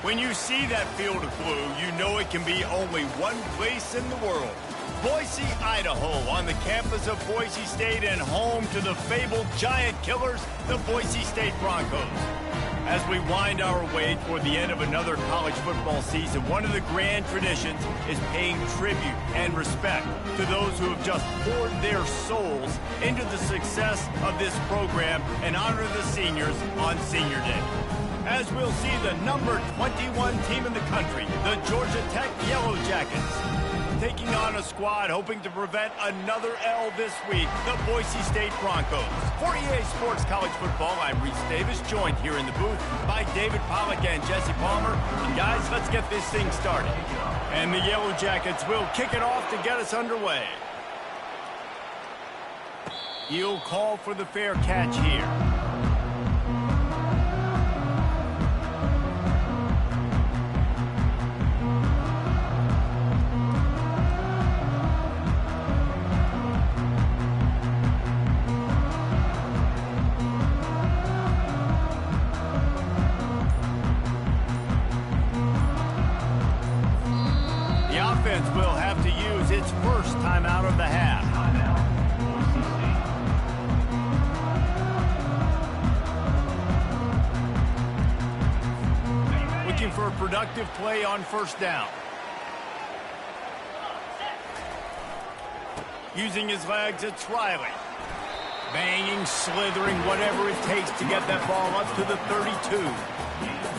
When you see that field of blue, you know it can be only one place in the world. Boise, Idaho, on the campus of Boise State and home to the fabled giant killers, the Boise State Broncos. As we wind our way toward the end of another college football season, one of the grand traditions is paying tribute and respect to those who have just poured their souls into the success of this program and honor the seniors on Senior Day. As we'll see the number 21 team in the country, the Georgia Tech Yellow Jackets, taking on a squad hoping to prevent another L this week, the Boise State Broncos. For EA Sports College Football, I'm Reese Davis, joined here in the booth by David Pollack and Jesse Palmer. And guys, let's get this thing started. And the Yellow Jackets will kick it off to get us underway. He'll call for the fair catch here. Will have to use its first time out of the half. Looking for a productive play on first down. Using his legs, it's Riley. Banging, slithering, whatever it takes to get that ball up to the 32.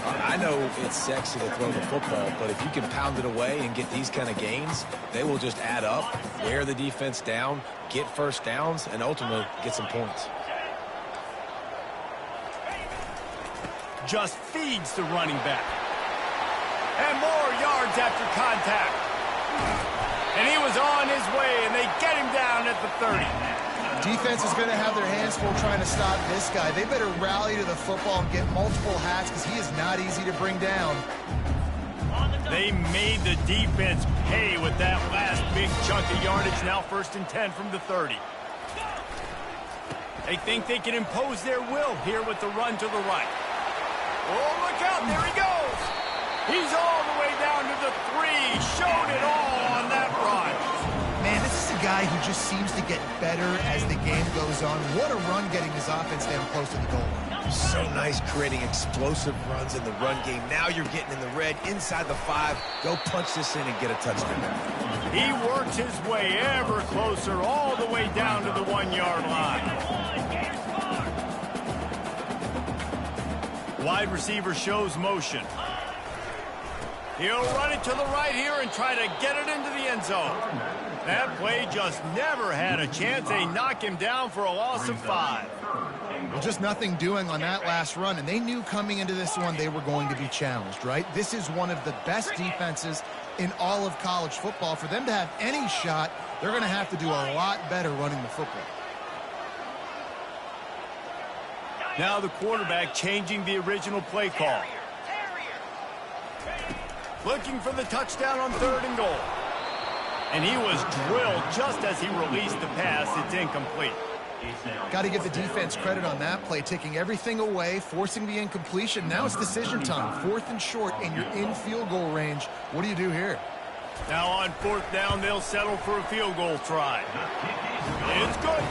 I know it's sexy to throw the football, but if you can pound it away and get these kind of gains, they will just add up, wear the defense down, get first downs, and ultimately get some points. Just feeds the running back. And more yards after contact. And he was on his way, and they get him down at the 30. Defense is going to have their hands full trying to stop this guy. They better rally to the football and get multiple hats because he is not easy to bring down. They made the defense pay with that last big chunk of yardage. Now 1st and 10 from the 30. They think they can impose their will here with the run to the right. Oh, look out. There he goes. He's all the way down to the 3. Showed it all on that run. Man, this is a guy who just seems to get better as the game goes on. What a run getting his offense down close to the goal line. So nice creating explosive runs in the run game. Now you're getting in the red, inside the 5. Go punch this in and get a touchdown. He works his way ever closer, all the way down to the 1-yard line. Wide receiver shows motion. He'll run it to the right here and try to get it into the end zone. That play just never had a chance. They knock him down for a loss of 5. Well, just nothing doing on that last run, and they knew coming into this one they were going to be challenged, right? This is one of the best defenses in all of college football. For them to have any shot, they're going to have to do a lot better running the football. Now the quarterback changing the original play call. Looking for the touchdown on 3rd and goal. And he was drilled just as he released the pass. It's incomplete. Got to give the defense credit on that play, taking everything away, forcing the incompletion. Now it's decision time. 4th and short, and you're in field goal range. What do you do here? Now on 4th down, they'll settle for a field goal try. It's good.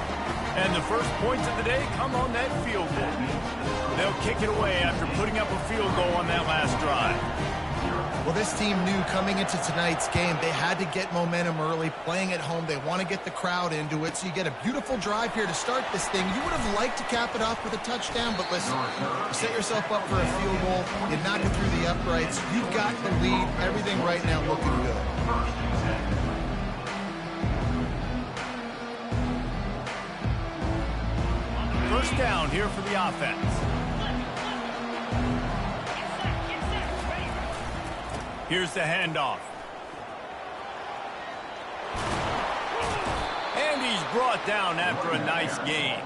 And the first points of the day come on that field goal. They'll kick it away after putting up a field goal on that last drive. Well, this team knew coming into tonight's game they had to get momentum early, playing at home. They want to get the crowd into it, so you get a beautiful drive here to start this thing. You would have liked to cap it off with a touchdown, but listen, you set yourself up for a field goal, you knock it through the uprights, you've got the lead, everything right now looking good. First down here for the offense. Here's the handoff. And he's brought down after a nice gain.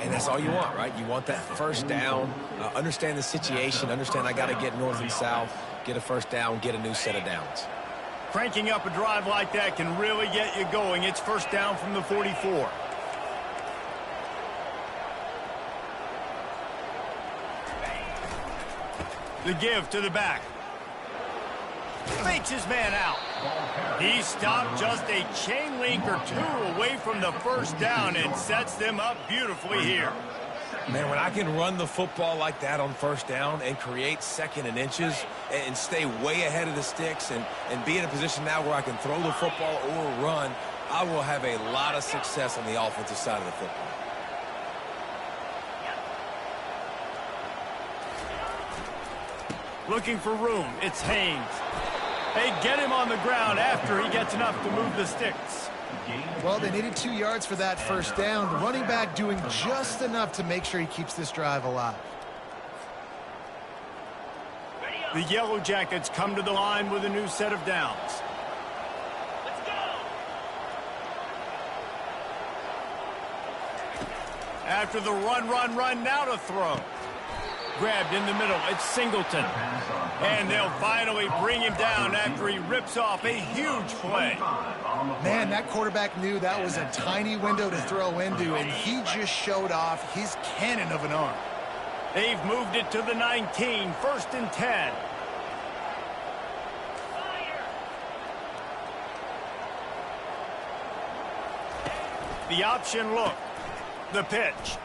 And that's all you want, right? You want that first down, understand the situation, understand I got to get north and south, get a first down, get a new set of downs. Cranking up a drive like that can really get you going. It's first down from the 44. The give to the back. fakes his man out. He stopped just a chain link or two away from the first down and sets them up beautifully here. Man, when I can run the football like that on first down and create second and inches and stay way ahead of the sticks and be in a position now where I can throw the football or run, I will have a lot of success on the offensive side of the football. Looking for room. It's Haynes. They get him on the ground after he gets enough to move the sticks. Well, they needed 2 yards for that first down. The running back doing just enough to make sure he keeps this drive alive. The Yellow Jackets come to the line with a new set of downs. Let's go. After the run, now to throw. Grabbed in the middle, it's Singleton. And they'll finally bring him down after he rips off a huge play. Man, that quarterback knew that was a tiny window to throw into, and he just showed off his cannon of an arm. They've moved it to the 19, 1st and 10. The option look. The pitch.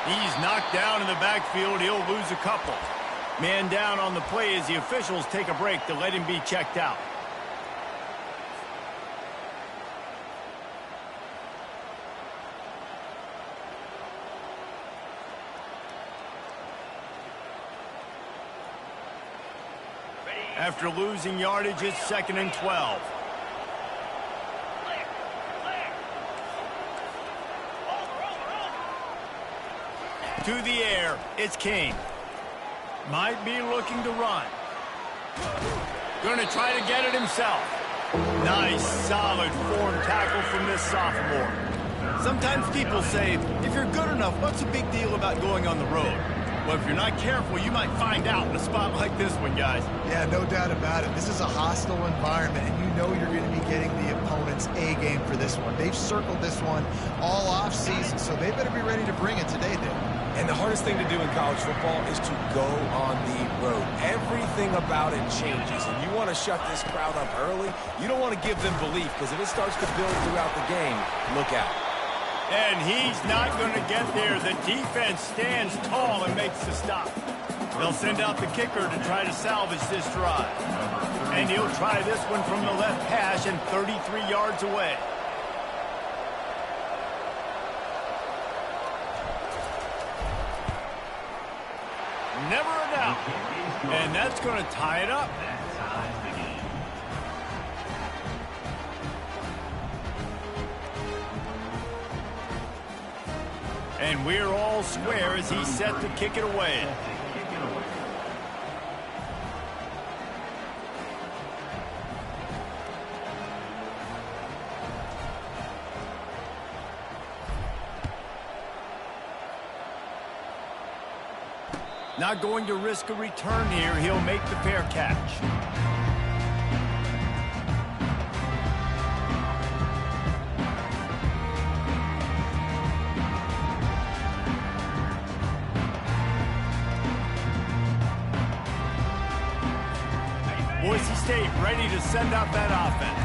He's knocked down in the backfield. He'll lose a couple. Man down on the play as the officials take a break to let him be checked out. After losing yardage, it's 2nd and 12. To the air, it's King. Might be looking to run. Going to try to get it himself. Nice, solid form tackle from this sophomore. Sometimes people say, if you're good enough, what's the big deal about going on the road? Well, if you're not careful, you might find out in a spot like this one, guys. Yeah, no doubt about it. This is a hostile environment, and you know you're going to be getting the opponent's A game for this one. They've circled this one all off season, so they better be ready to bring it today, Dave. And the hardest thing to do in college football is to go on the road. Everything about it changes, and you want to shut this crowd up early. You don't want to give them belief, because if it starts to build throughout the game, look out. And he's not going to get there. The defense stands tall and makes the stop. They'll send out the kicker to try to salvage this drive. And he'll try this one from the left hash and 33 yards away. Never a doubt. And that's going to tie it up. And we're all square as he's set to kick it away. Not going to risk a return here. He'll make the fair catch. Boise State ready to send out that offense.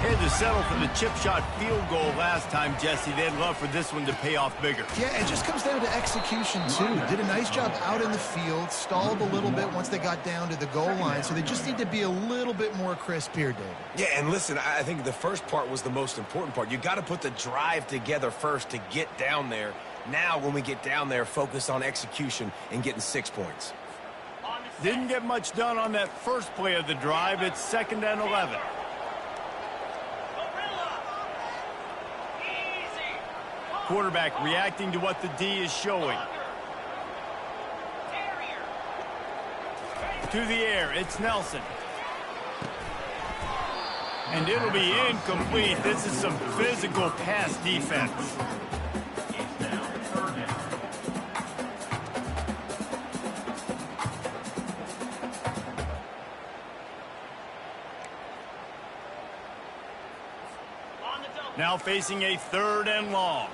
Had to settle for the chip shot field goal last time, Jesse. They'd love for this one to pay off bigger. Yeah, it just comes down to execution, too. Did a nice job out in the field, stalled a little bit once they got down to the goal line, so they just need to be a little bit more crisp here, David. Yeah, and listen, I think the first part was the most important part. You got to put the drive together first to get down there. Now, when we get down there, focus on execution and getting 6 points. Didn't get much done on that first play of the drive. It's 2nd and 11. Quarterback reacting to what the D is showing. To the air, it's Nelson. And it'll be incomplete. This is some physical pass defense. Now facing a 3rd and long.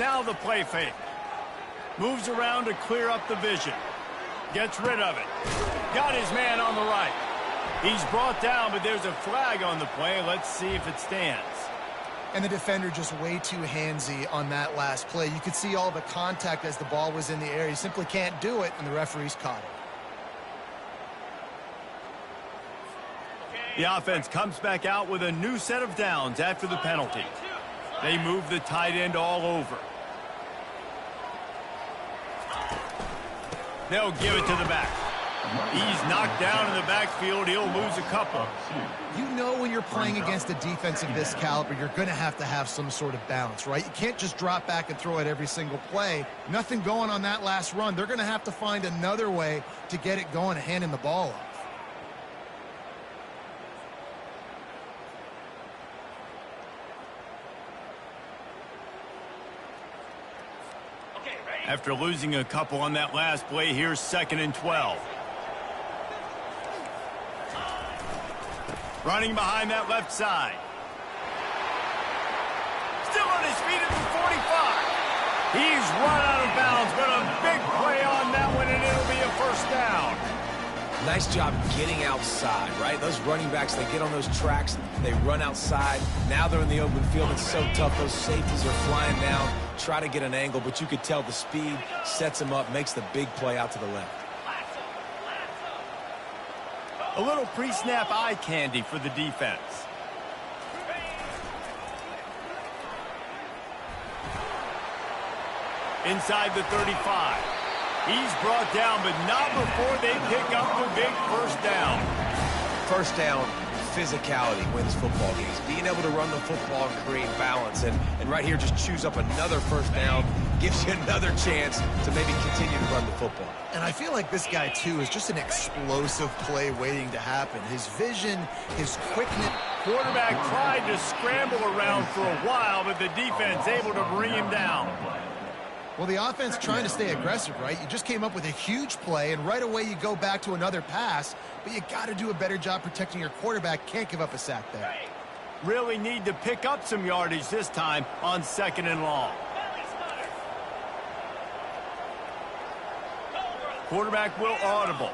Now the play fake. Moves around to clear up the vision. Gets rid of it. Got his man on the right. He's brought down, but there's a flag on the play. Let's see if it stands. And the defender just way too handsy on that last play. You could see all the contact as the ball was in the air. He simply can't do it, and the referee's caught it. The offense comes back out with a new set of downs after the penalty. They move the tight end all over. They'll give it to the back. He's knocked down in the backfield. He'll lose a couple. You know when you're playing against a defense of this caliber, you're going to have some sort of balance, right? You can't just drop back and throw it every single play. Nothing going on that last run. They're going to have to find another way to get it going and handing the ball off. After losing a couple on that last play, here's 2nd and 12. Running behind that left side. Still on his feet at the 45. He's run out of bounds, but a big play on that one, and it'll be a first down. Nice job getting outside, right? Those running backs, they get on those tracks, they run outside. Now they're in the open field. It's so tough. Those safeties are flying down, try to get an angle, but you could tell the speed sets him up, makes the big play out to the left. A little pre-snap eye candy for the defense. Inside the 35. He's brought down, but not before they pick up the big first down. First down, physicality wins football games. Being able to run the football and create balance. And right here, just choose up another first down, gives you another chance to maybe continue to run the football. And I feel like this guy, too, is just an explosive play waiting to happen. His vision, his quickness. Quarterback tried to scramble around for a while, but the defense able to bring him down. Well, the offense trying to stay aggressive, right? You just came up with a huge play, and right away you go back to another pass, but you got to do a better job protecting your quarterback. Can't give up a sack there. Really need to pick up some yardage this time on 2nd and long. Quarterback will audible.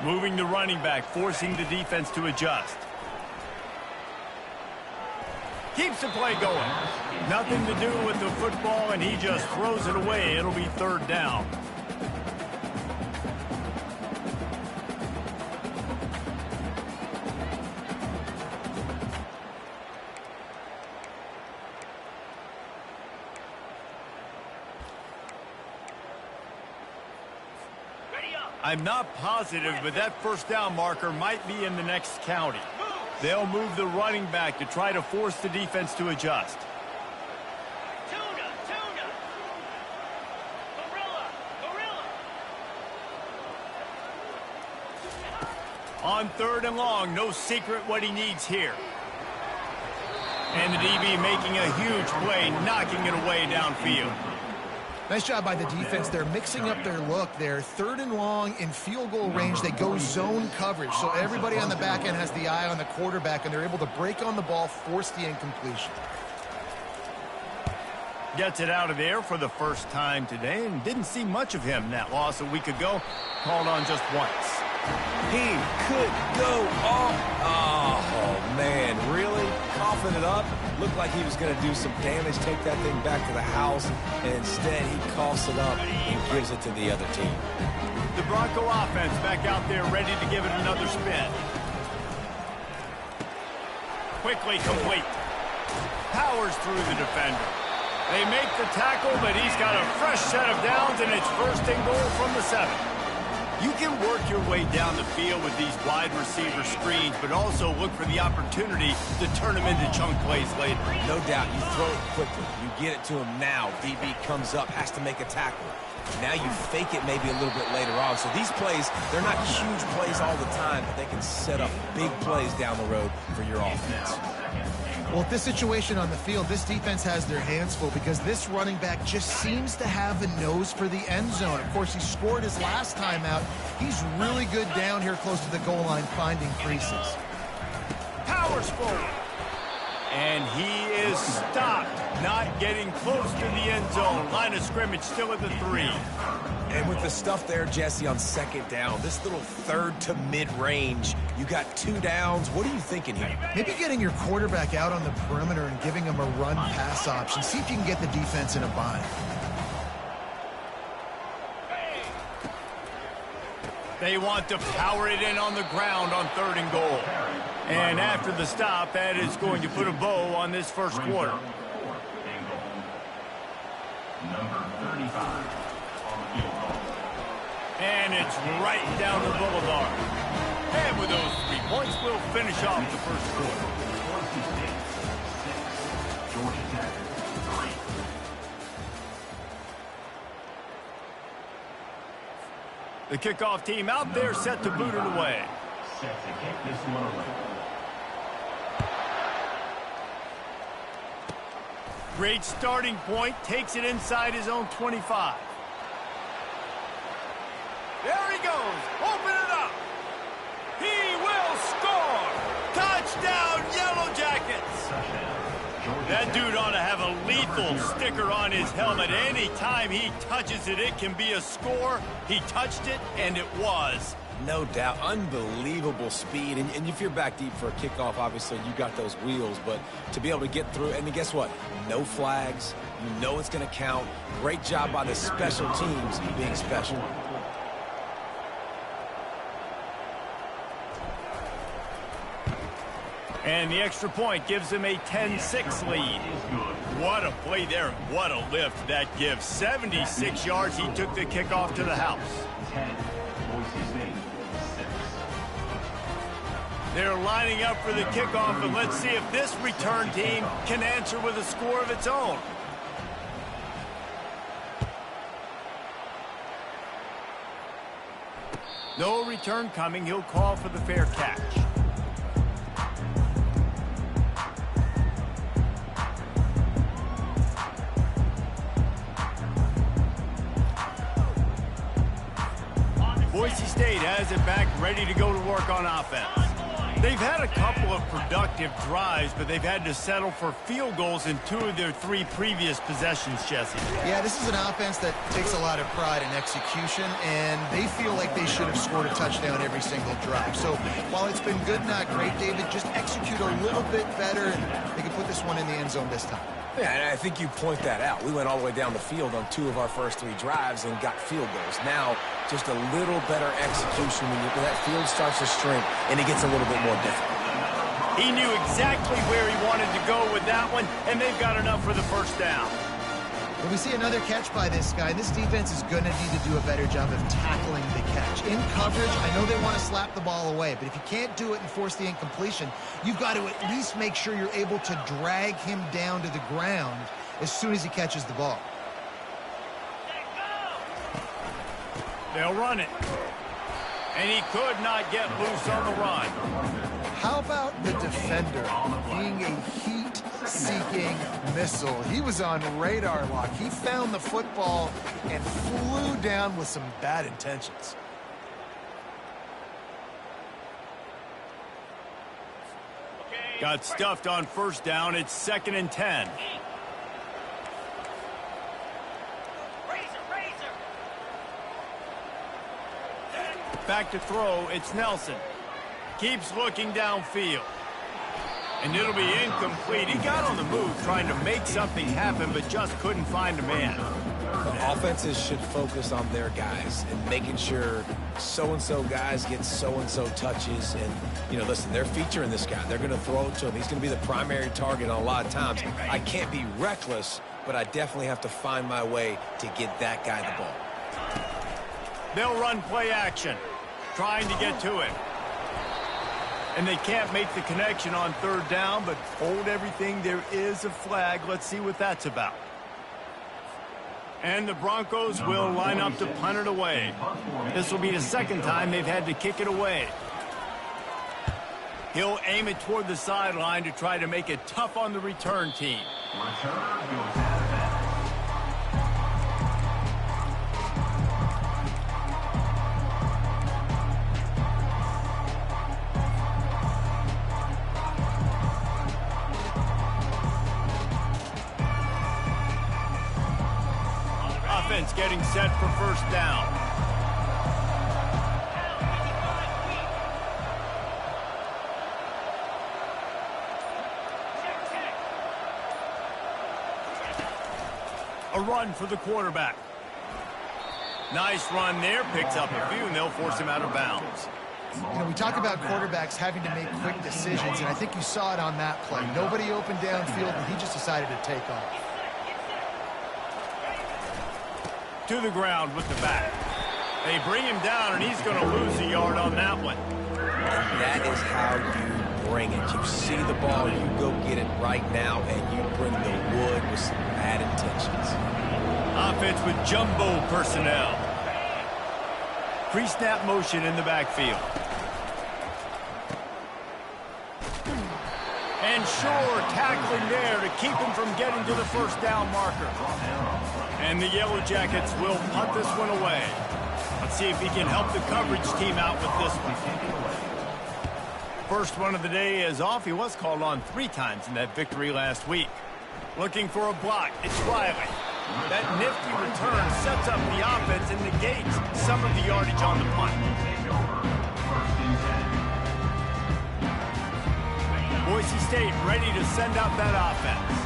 Moving the running back, forcing the defense to adjust. Keeps the play going. Nothing to do with the football, and he just throws it away. It'll be 3rd down. I'm not positive, but that first down marker might be in the next county. They'll move the running back to try to force the defense to adjust. On 3rd and long, no secret what he needs here. And the DB making a huge play, knocking it away downfield. Nice job by the defense. They're mixing up their look there. 3rd and long in field goal range. They go zone coverage. So everybody on the back end has the eye on the quarterback, and they're able to break on the ball, force the incompletion. Gets it out of there for the first time today, and didn't see much of him. That loss a week ago, called on just once. He could go off. Oh, man, really? Coughing it up. Looked like he was going to do some damage, take that thing back to the house, and instead he coughs it up and gives it to the other team. The Bronco offense back out there ready to give it another spin. Quickly complete. Powers through the defender. They make the tackle, but he's got a fresh set of downs, and it's 1st and goal from the 7. You can work your way down the field with these wide receiver screens, but also look for the opportunity to turn them into chunk plays later. No doubt, you throw it quickly. You get it to him now. DB comes up, has to make a tackle. Now you fake it maybe a little bit later on. So these plays, they're not huge plays all the time, but they can set up big plays down the road for your offense. Well, at this situation on the field, this defense has their hands full because this running back just seems to have a nose for the end zone. Of course, he scored his last time out. He's really good down here close to the goal line finding creases. Powers forceful. And he is stopped, not getting close to the end zone. Line of scrimmage still at the 3. And with the stuff there, Jesse, on second down, this little third to mid-range, you got 2 downs. What are you thinking here? Maybe getting your quarterback out on the perimeter and giving him a run-pass option. See if you can get the defense in a bind. They want to power it in on the ground on 3rd and goal. And after the stop, that is going to put a bow on this first quarter. Number 35 on the field goal. And it's right down the boulevard. And with those 3 points, we'll finish off the first quarter. Boise State 6, Georgia Tech 3. The kickoff team out there set to boot it away. Set to kick this one away. Great starting point, takes it inside his own 25. There he goes, open it up. He will score. Touchdown, Yellow Jackets. That dude ought to have a lethal sticker on his helmet. Anytime he touches it, it can be a score. He touched it, and it was. No doubt. Unbelievable speed. And if you're back deep for a kickoff, obviously you got those wheels. But to be able to get through, and then guess what? No flags. You know it's going to count. Great job by the special teams being special. And the extra point gives him a 10-6 lead. What a play there. What a lift that gives. 76 yards. He took the kickoff to the house. 10, Boise State 6. They're lining up for the kickoff, and let's see if this return team can answer with a score of its own. No return coming. He'll call for the fair catch. Boise State has it back, ready to go to work on offense. They've had a couple of productive drives, but they've had to settle for field goals in 2 of their 3 previous possessions, Jesse. Yeah, this is an offense that takes a lot of pride in execution, and they feel like they should have scored a touchdown every single drive. So while it's been good, not great, David, just execute a little bit better, and they can put this one in the end zone this time. Yeah, and I think you point that out. We went all the way down the field on 2 of our first 3 drives and got field goals. Now, just a little better execution when that field starts to shrink and it gets a little bit more difficult. He knew exactly where he wanted to go with that one, and they've got enough for the first down. Well, we see another catch by this guy. This defense is going to need to do a better job of tackling the catch. In coverage, I know they want to slap the ball away, but if you can't do it and force the incompletion, you've got to at least make sure you're able to drag him down to the ground as soon as he catches the ball. They'll run it. And he could not get loose on the run. How about the defender being a heat-seeking missile? He was on radar lock. He found the football and flew down with some bad intentions. Got stuffed on first down. It's 2nd and 10. Back to throw. It's Nelson. Keeps looking downfield. And it'll be incomplete. He got on the move trying to make something happen, but just couldn't find a man. The offenses should focus on their guys and making sure so-and-so guys get so-and-so touches. And, you know, listen, they're featuring this guy. They're going to throw it to him. He's going to be the primary target on a lot of times. I can't be reckless, but I definitely have to find my way to get that guy the ball. They'll run play action, trying to get to it. And they can't make the connection on 3rd down, but hold everything. There is a flag. Let's see what that's about. And the Broncos will line up to punt it away. This will be the 2nd time they've had to kick it away. He'll aim it toward the sideline to try to make it tough on the return team. Return goes out of bounds. defense getting set for first down. A run for the quarterback. Nice run there. Picks up a few, and they'll force him out of bounds. You know, we talk about quarterbacks having to make quick decisions, and I think you saw it on that play. Nobody open downfield, and he just decided to take off. To the ground with the back. They bring him down, and he's going to lose a yard on that one. And that is how you bring it. You see the ball, you go get it right now, and you bring the wood with some bad intentions. Offense with jumbo personnel. Pre-snap motion in the backfield. And sure, tackling there to keep him from getting to the first down marker. And the Yellow Jackets will punt this one away. Let's see if he can help the coverage team out with this one. First one of the day is off. He was called on 3 times in that victory last week. Looking for a block. It's Riley. That nifty return sets up the offense and negates some of the yardage on the punt. Boise State ready to send out that offense.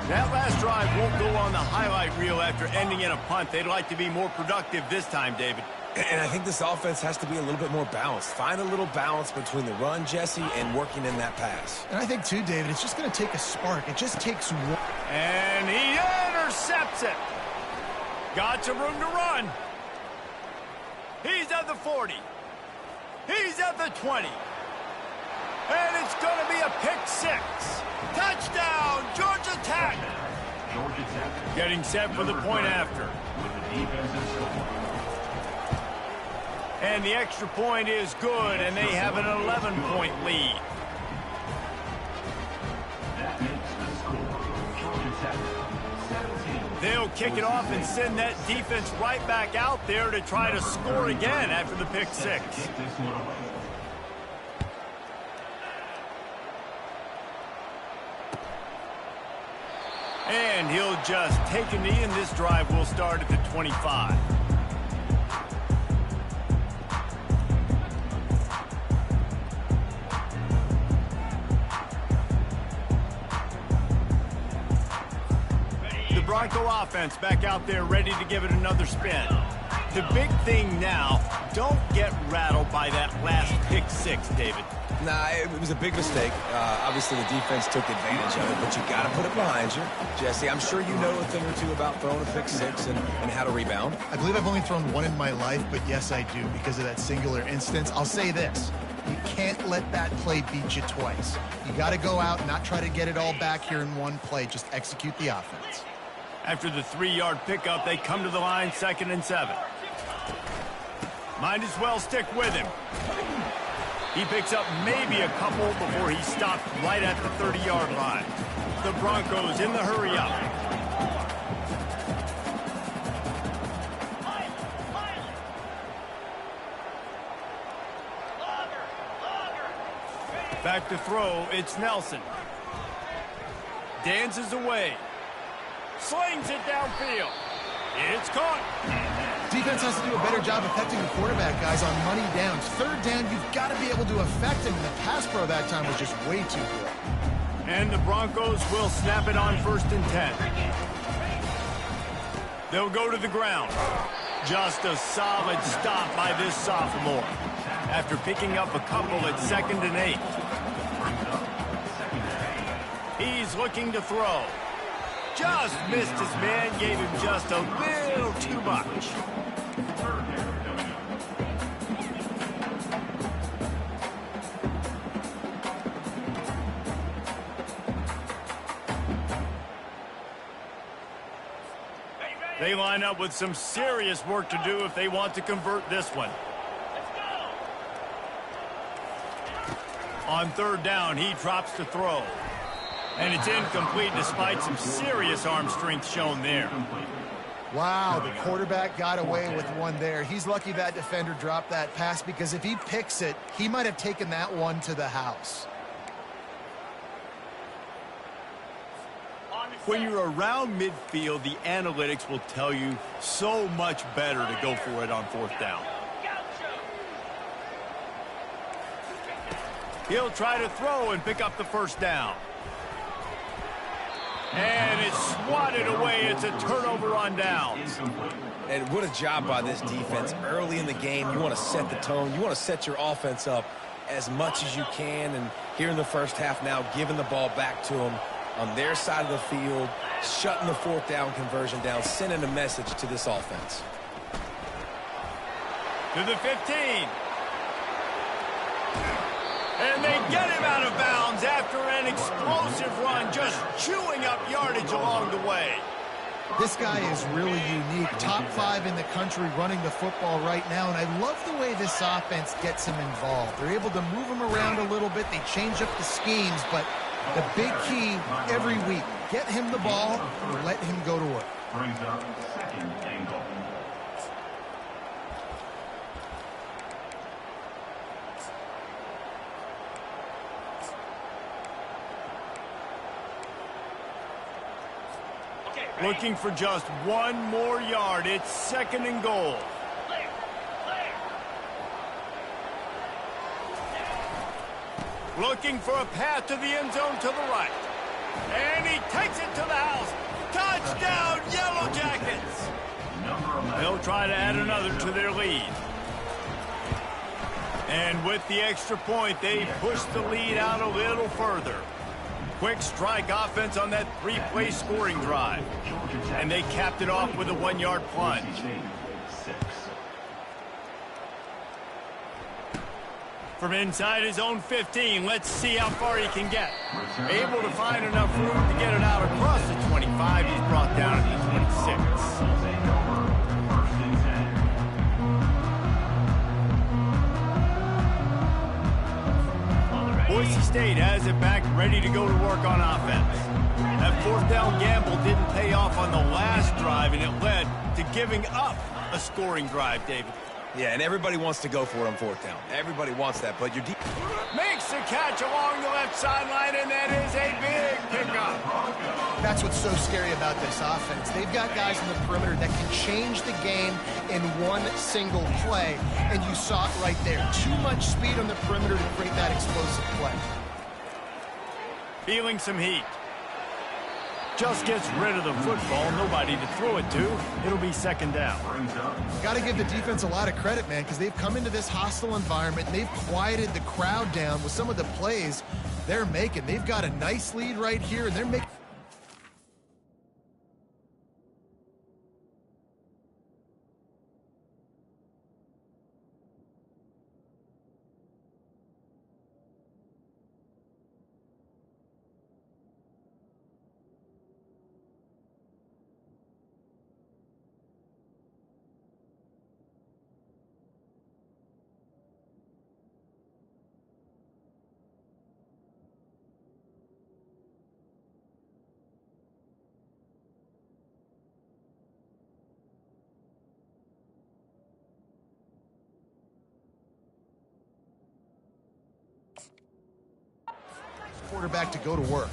That last drive won't go on the highlight reel after ending in a punt. They'd like to be more productive this time, David. And I think this offense has to be a little bit more balanced. Find a little balance between the run, Jesse, and working in that pass. And I think, too, David, it's just going to take a spark. It just takes one. And he intercepts it. Got some room to run. He's at the 40. He's at the 20. And it's going to be a pick 6. Touchdown, Georgia Tech. Georgia Tech. Getting set for the point after. With the defensive score. And the extra point is good, and they have an 11-point lead. That makes the score. Georgia Tech 17. They'll kick it off and send that defense right back out there to try to score again after the pick 6. Take this one away. And he'll just take a knee, and this drive will start at the 25. The Bronco offense back out there ready to give it another spin. The big thing now, don't get rattled by that last pick 6, David. Nah, it was a big mistake. Obviously, the defense took advantage of it, but you got to put it behind you. Jesse, I'm sure you know a thing or two about throwing a pick 6 and how to rebound. I believe I've only thrown one in my life, but yes, I do because of that singular instance. I'll say this. You can't let that play beat you twice. You got to go out and not try to get it all back here in one play. Just execute the offense. After the 3-yard pickup, they come to the line, 2nd and 7. Might as well stick with him. He picks up maybe a couple before he stopped right at the 30-yard line. The Broncos in the hurry up. Back to throw, it's Nelson. Dances away. Slings it downfield. It's caught. Defense has to do a better job affecting the quarterback, guys, on money downs. 3rd down, you've got to be able to affect him, and the pass pro that time was just way too good. And the Broncos will snap it on 1st and 10. They'll go to the ground. Just a solid stop by this sophomore. After picking up a couple at 2nd and 8. He's looking to throw. Just missed his man, gave him just a little too much. They line up with some serious work to do if they want to convert this one. On 3rd down, he drops to throw. And it's incomplete despite some serious arm strength shown there. Wow, the quarterback got away with one there. He's lucky that defender dropped that pass because if he picks it, he might have taken that one to the house. When you're around midfield, the analytics will tell you so much better to go for it on fourth down. He'll try to throw and pick up the first down. And it's swatted away. It's a turnover on downs. And what a job by this defense. Early in the game, you want to set the tone. You want to set your offense up as much as you can. And here in the first half now, giving the ball back to them on their side of the field, shutting the fourth down conversion down, sending a message to this offense. To the 15. And they get him out of bounds after an explosive run, just chewing up yardage along the way. This guy is really unique. Top 5 in the country running the football right now, and I love the way this offense gets him involved. They're able to move him around a little bit. They change up the schemes, but the big key every week, get him the ball or let him go to work. Brings up second and goal. Looking for just one more yard. It's second and goal. Looking for a path to the end zone to the right. And he takes it to the house. Touchdown, Yellow Jackets! They'll try to add another to their lead. And with the extra point, they push the lead out a little further. Quick strike offense on that 3-play scoring drive. And they capped it off with a 1-yard plunge. From inside his own 15, let's see how far he can get. Able to find enough room to get it out across the 25. He's brought down to the 26. Boise State has it back, ready to go to work on offense. That fourth down gamble didn't pay off on the last drive, and it led to giving up a scoring drive, David. Yeah, and everybody wants to go for it on fourth down. Everybody wants that, but you're deep. Makes the catch along the left sideline, and that is a big pickup. That's what's so scary about this offense. They've got guys in the perimeter that can change the game in one single play, and you saw it right there. Too much speed on the perimeter to create that explosive play. Feeling some heat. Just gets rid of the football, nobody to throw it to. It'll be second down. Got to give the defense a lot of credit, man, because they've come into this hostile environment and they've quieted the crowd down with some of the plays they're making. They've got a nice lead right here, and they're making... quarterback to go to work.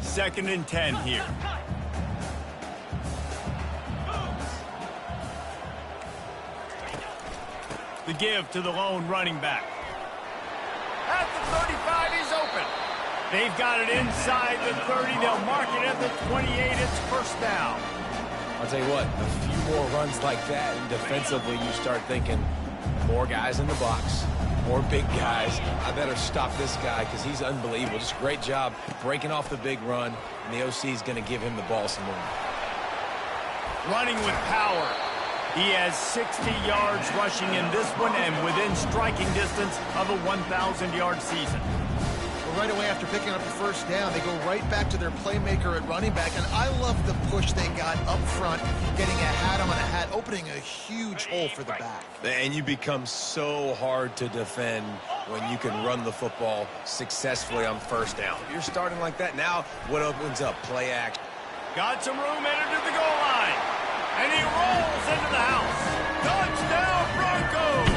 Second and 10 here. The give to the lone running back. At the 35, he's open. They've got it inside the 30. They'll mark it at the 28. It's first down. I'll tell you what, a few more runs like that, and defensively you start thinking more guys in the box, more big guys. I better stop this guy because he's unbelievable. Just a great job breaking off the big run, and the OC is going to give him the ball some more. Running with power. He has 60 yards rushing in this one and within striking distance of a 1,000-yard season. Well, right away after picking up the first down, they go right back to their playmaker at running back, and I love the push they got up front, getting a hat on a hat, opening a huge hole for the back. And you become so hard to defend when you can run the football successfully on first down. If you're starting like that, now what opens up? Play action. Got some room headed to the goal line. And he rolls into the house. Touchdown, Broncos!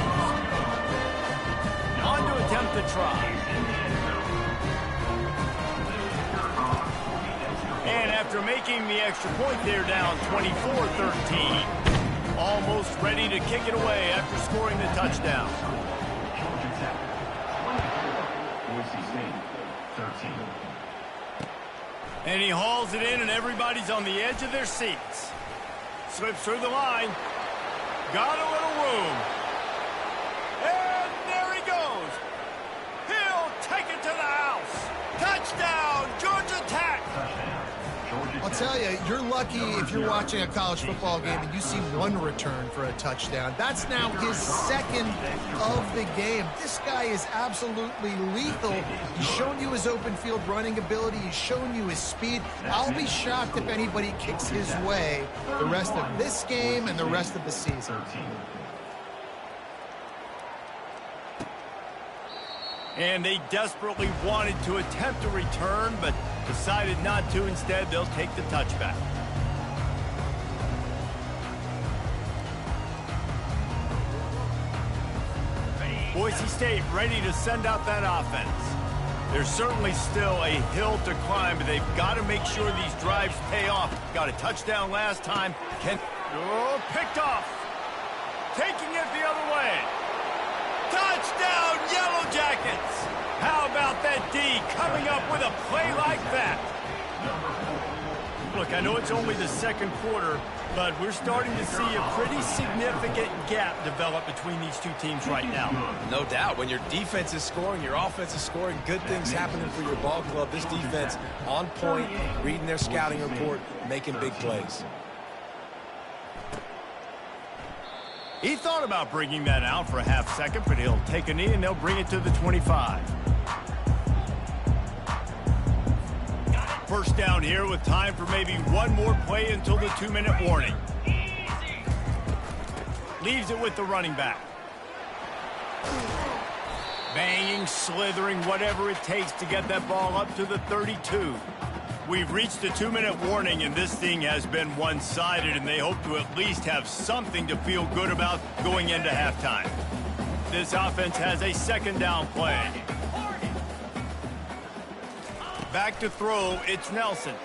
On to attempt the try. after making the extra point, they're down 24-13. Almost ready to kick it away after scoring the touchdown. Georgia Tech, 24. Boise State, 13. And he hauls it in, and everybody's on the edge of their seats. Slips through the line. Got a little room. And there he goes. He'll take it to the house. Touchdown, Georgia Tech. I'll tell you, you're lucky if you're watching a college football game and you see one return for a touchdown. That's now his second of the game. This guy is absolutely lethal. He's shown you his open field running ability. He's shown you his speed. I'll be shocked if anybody kicks his way the rest of this game and the rest of the season. And they desperately wanted to attempt a return, but decided not to. Instead, they'll take the touchback. Boise State ready to send out that offense. There's certainly still a hill to climb, but they've got to make sure these drives pay off. Got a touchdown last time. Picked off. Taking it the other way. Touchdown, Yellow Jackets! How about that D coming up with a play like that? Look, I know it's only the second quarter, but we're starting to see a pretty significant gap develop between these two teams right now. No doubt. When your defense is scoring, your offense is scoring, good things happening for your ball club. This defense on point, reading their scouting report, making big plays. He thought about bringing that out for a half second, but he'll take a knee and they'll bring it to the 25. First down here with time for maybe one more play until the 2-minute warning. Leaves it with the running back. Banging, slithering, whatever it takes to get that ball up to the 32. We've reached the 2-minute warning, and this thing has been one-sided, and they hope to at least have something to feel good about going into halftime. This offense has a second down play. Back to throw, it's Nelson.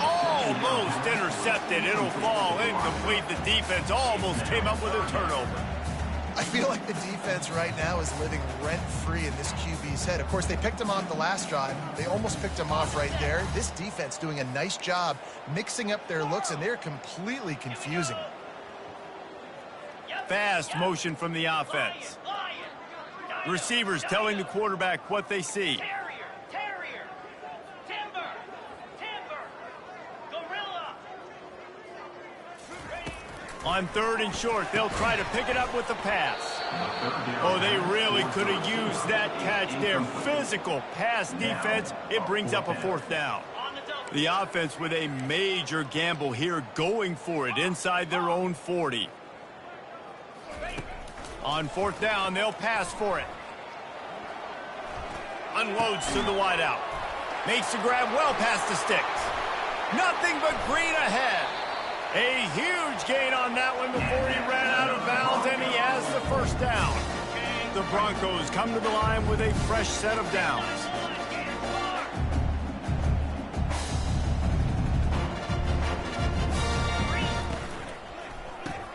Almost intercepted. It'll fall incomplete. The defense almost came up with a turnover. I feel like the defense right now is living rent-free in this QB's head. Of course, they picked him off the last drive. They almost picked him off right there. This defense doing a nice job mixing up their looks, and they're completely confusing. Fast motion from the offense. Receivers telling the quarterback what they see. Terrier, Timber, Gorilla. On third and short, they'll try to pick it up with the pass. Oh, they really could have used that catch there. Physical pass defense. It brings up a fourth down. The offense with a major gamble here, going for it inside their own 40. On fourth down, they'll pass for it. Unloads to the wideout. Makes the grab well past the sticks. Nothing but green ahead. A huge gain on that one before he ran out of bounds, and he has the first down. The Broncos come to the line with a fresh set of downs.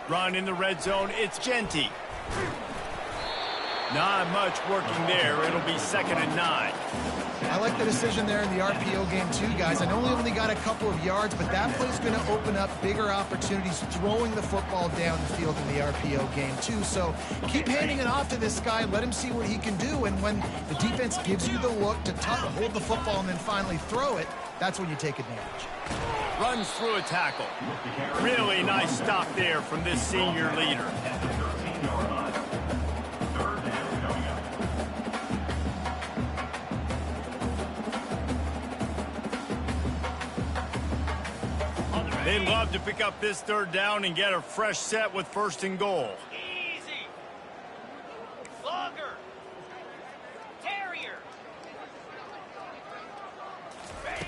Run in the red zone, it's Genty. Not much working there. It'll be 2nd and 9. I like the decision there in the RPO game too, guys. I know he only got a couple of yards, but that play's going to open up bigger opportunities throwing the football down the field in the RPO game too. So keep handing it off to this guy. Let him see what he can do. And when the defense gives you the look to hold the football and then finally throw it, that's when you take advantage. Runs through a tackle. Really nice stop there from this senior leader. They'd love to pick up this third down and get a fresh set with 1st and goal. Easy. Longer. Terrier.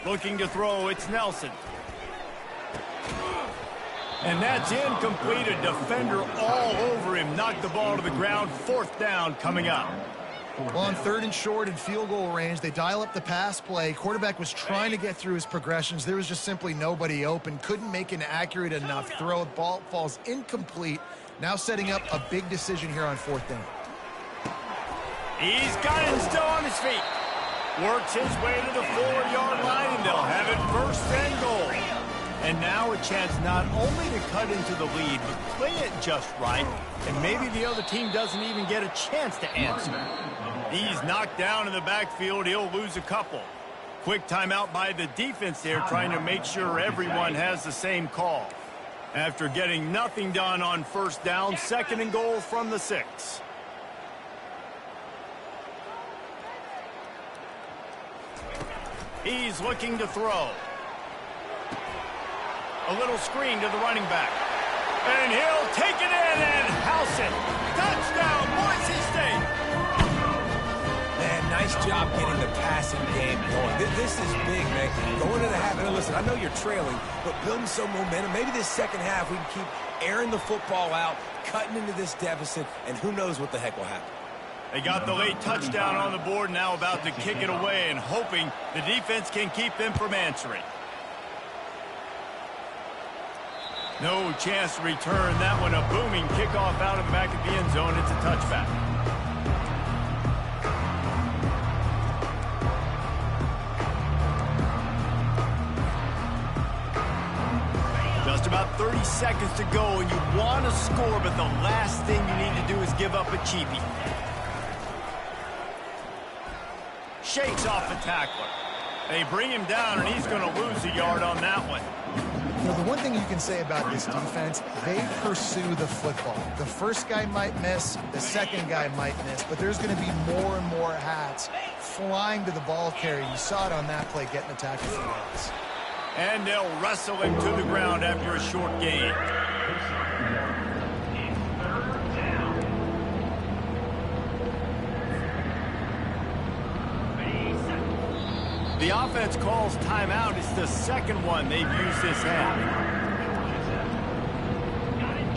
Looking to throw, it's Nelson. And that's incomplete. A defender all over him. Knocked the ball to the ground. 4th down coming up. Well, on 3rd and short and field goal range, they dial up the pass play. Quarterback was trying to get through his progressions. There was just simply nobody open. Couldn't make an accurate enough throw. The ball falls incomplete. Now setting up a big decision here on 4th down. He's got it still on his feet. Works his way to the 4-yard line, and they'll have it 1st and goal. And now a chance not only to cut into the lead, but play it just right, and maybe the other team doesn't even get a chance to answer. He's knocked down in the backfield. He'll lose a couple. Quick timeout by the defense there, trying to make sure everyone has the same call. After getting nothing done on 1st down, 2nd and goal from the 6. He's looking to throw. A little screen to the running back. And he'll take it in and house it. Touchdown, Boise State. Man, nice job getting the passing game going. This is big, man. Going into the half, and listen, I know you're trailing, but building some momentum. Maybe this 2nd half we can keep airing the football out, cutting into this deficit, and who knows what the heck will happen. They got the late touchdown on the board, now about to kick it away and hoping the defense can keep them from answering. No chance to return that one. A booming kickoff out of the back of the end zone. It's a touchback. Just about 30 seconds to go, and you want to score, but the last thing you need to do is give up a cheapie. Shakes off the tackler. They bring him down, and he's going to lose a yard on that one. You know, the one thing you can say about this defense, they pursue the football. The first guy might miss, the second guy might miss, but there's going to be more and more hats flying to the ball carrier. You saw it on that play, getting the tackle for yards. And they'll wrestle him to the ground after a short gain. The offense calls timeout. It's the 2nd one they've used this half.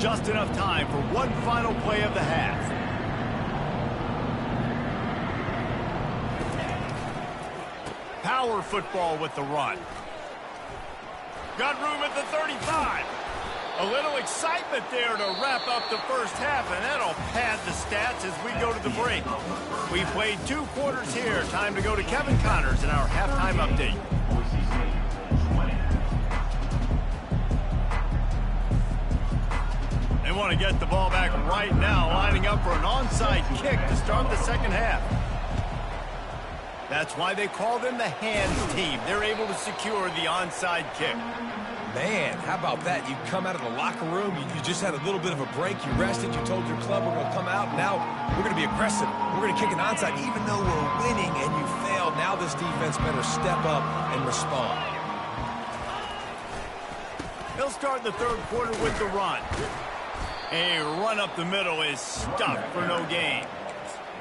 Just enough time for one final play of the half. Power football with the run. Got room at the 35. A little excitement there to wrap up the 1st half, and that'll pad the stats as we go to the break. We played 2 quarters here. Time to go to Kevin Connors in our halftime update. They want to get the ball back right now, lining up for an onside kick to start the 2nd half. That's why they call them the hands team. They're able to secure the onside kick. Man, how about that? You come out of the locker room, you just had a little bit of a break, you rested, you told your club we're going to come out, and now we're going to be aggressive. We're going to kick an onside, even though we're winning and you failed. Now this defense better step up and respond. They'll start the 3rd quarter with the run. A run up the middle is stuffed for no gain.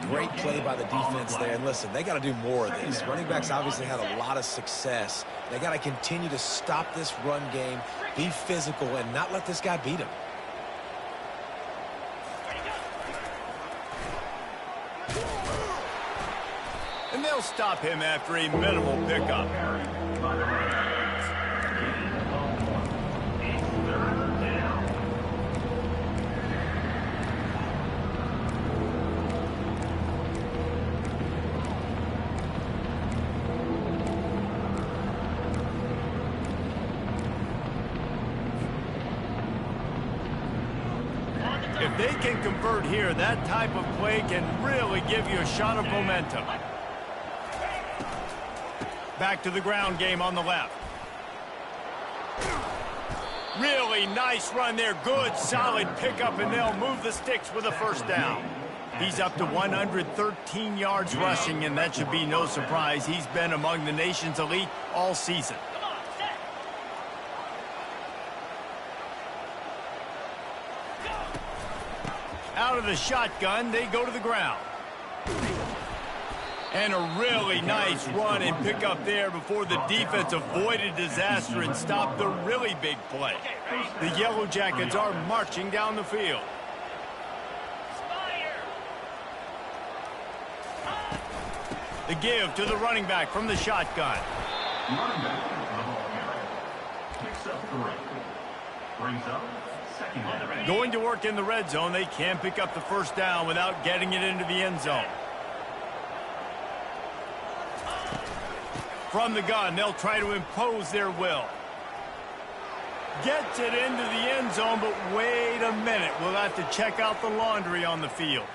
Great play by the defense there. And listen, they got to do more of this. Running backs obviously had a lot of success. They got to continue to stop this run game, be physical, and not let this guy beat him. And they'll stop him after a minimal pickup. If they can convert here, that type of play can really give you a shot of momentum. Back to the ground game on the left. Really nice run there. Good, solid pickup, and they'll move the sticks with a 1st down. He's up to 113 yards rushing, and that should be no surprise. He's been among the nation's elite all season. Out of the shotgun, they go to the ground. And a really nice run and pick up there before the defense avoided disaster and stopped the really big play. The Yellow Jackets are marching down the field. The give to the running back from the shotgun. Running back for the ball carrier. Picks up 3. Brings up second down. Going to work in the red zone. They can pick up the first down without getting it into the end zone. From the gun, they'll try to impose their will. Gets it into the end zone, but wait a minute. We'll have to check out the laundry on the field.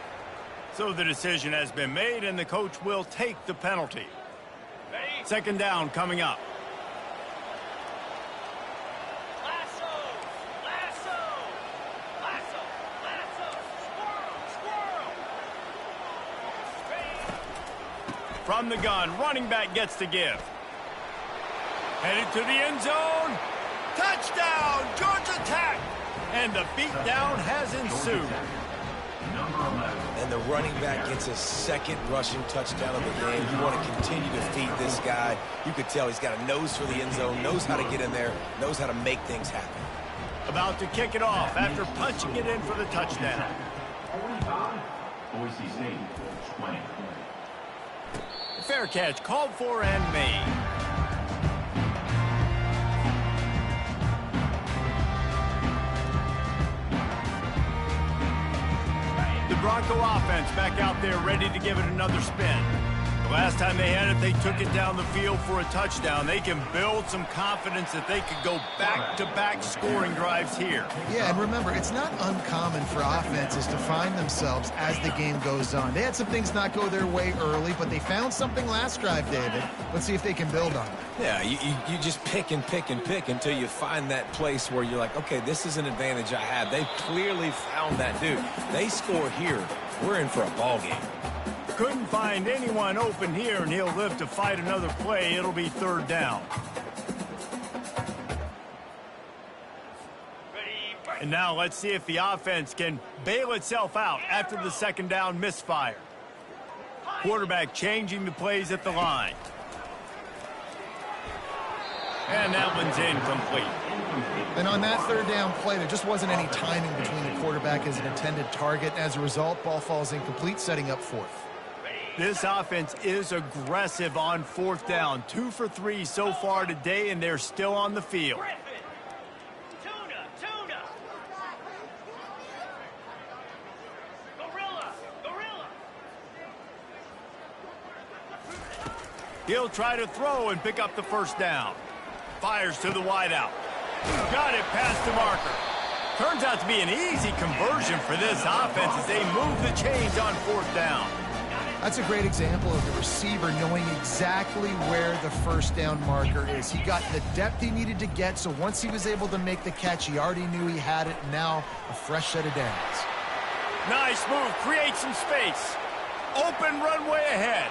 So the decision has been made, and the coach will take the penalty. Second down coming up. Lasso! Lasso! Lasso! Lasso! Squirrel! Squirrel! From the gun, running back gets the give. Headed to the end zone. Touchdown, Georgia Tech! And the beatdown has ensued. Number 11. And the running back gets his second rushing touchdown of the game. You want to continue to feed this guy. You could tell he's got a nose for the end zone, knows how to get in there, knows how to make things happen. About to kick it off after punching it in for the touchdown. 45. Boise State 20. Fair catch called for and made. The Bronco offense back out there ready to give it another spin. The last time they had it, they took it down the field for a touchdown. They can build some confidence that they could go back-to-back scoring drives here. Yeah, and remember, it's not uncommon for offenses to find themselves as the game goes on. They had some things not go their way early, but they found something last drive, David. Let's see if they can build on it. Yeah, you just pick and pick and pick until you find that place where you're like, okay, this is an advantage I have. They clearly found that dude. They score here, we're in for a ball game. Couldn't find anyone open here, and he'll live to fight another play. It'll be third down. And now let's see if the offense can bail itself out after the second down misfire. Quarterback changing the plays at the line. And that one's incomplete. And on that third down play, there just wasn't any timing between the quarterback and his intended target. As a result, ball falls incomplete, setting up fourth. This offense is aggressive on fourth down. 2 for 3 so far today, and they're still on the field. Griffin! Tuna! Gorilla! He'll try to throw and pick up the first down. Fires to the wideout. Got it past the marker. Turns out to be an easy conversion for this offense as they move the chains on fourth down. That's a great example of the receiver knowing exactly where the first down marker is. He got the depth he needed to get, so once he was able to make the catch, he already knew he had it. Now, a fresh set of downs. Nice move, create some space. Open runway ahead.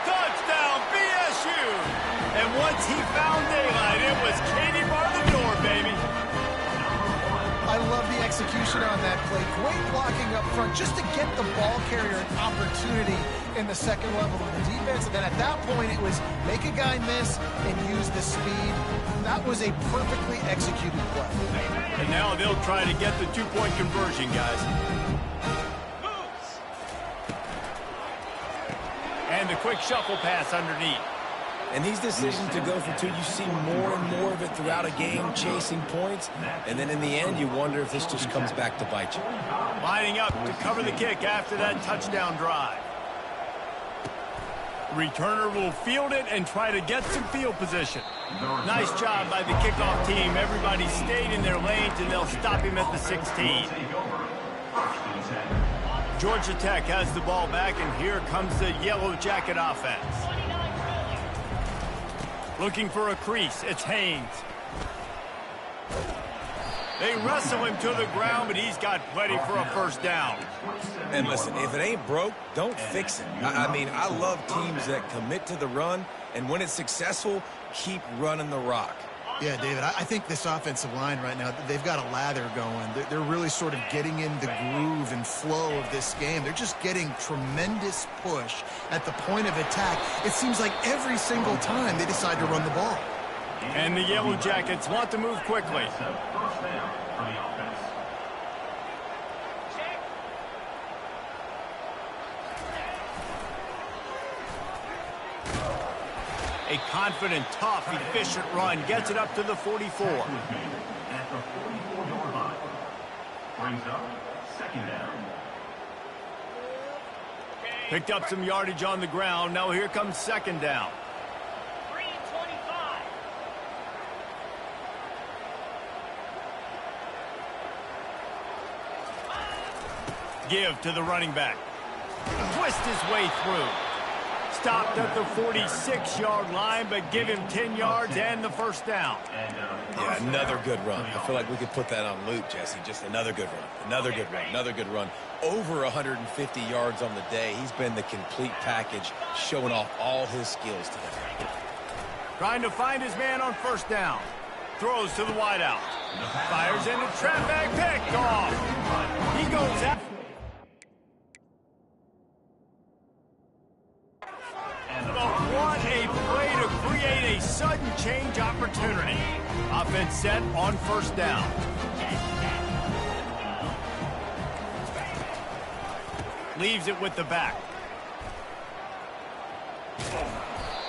Touchdown, BSU! And once he found daylight, it was Katie bar the door, baby. I love the execution on that play. Great blocking up front just to get the ball carrier an opportunity in the second level of the defense. And then at that point, it was make a guy miss and use the speed. That was a perfectly executed play. And now they'll try to get the two-point conversion, guys. And the quick shuffle pass underneath. And these decisions to go for 2, you see more and more of it throughout a game, chasing points. And then in the end, you wonder if this just comes back to bite you. Lining up to cover the kick after that touchdown drive. Returner will field it and try to get some field position. Nice job by the kickoff team. Everybody stayed in their lanes, and they'll stop him at the 16. Georgia Tech has the ball back, and here comes the Yellow Jacket offense. Looking for a crease. It's Haynes. They wrestle him to the ground, but he's got plenty for a first down. And listen, if it ain't broke, don't fix it. I mean, I love teams that commit to the run, and when it's successful, keep running the rock. Yeah, David, I think this offensive line right now, they've got a lather going. They're really sort of getting in the groove and flow of this game. They're just getting tremendous push at the point of attack. It seems like every single time they decide to run the ball. And the Yellow Jackets want to move quickly. First down for the offense. A confident, tough, efficient run gets it up to the 44. At the 44-yard line. Brings up second down. Picked up some yardage on the ground. Now here comes second down. 3:25. Give to the running back. Twist his way through. Stopped at the 46-yard line, but give him 10 yards and the first down. Yeah, another good run. I feel like we could put that on loop, Jesse. Just another good run. Another good run. Another good run. Over 150 yards on the day. He's been the complete package, showing off all his skills today. Trying to find his man on first down. Throws to the wideout. Fires into trap back, picked off. He goes out. What a play to create a sudden change opportunity. Offense set on first down. Leaves it with the back.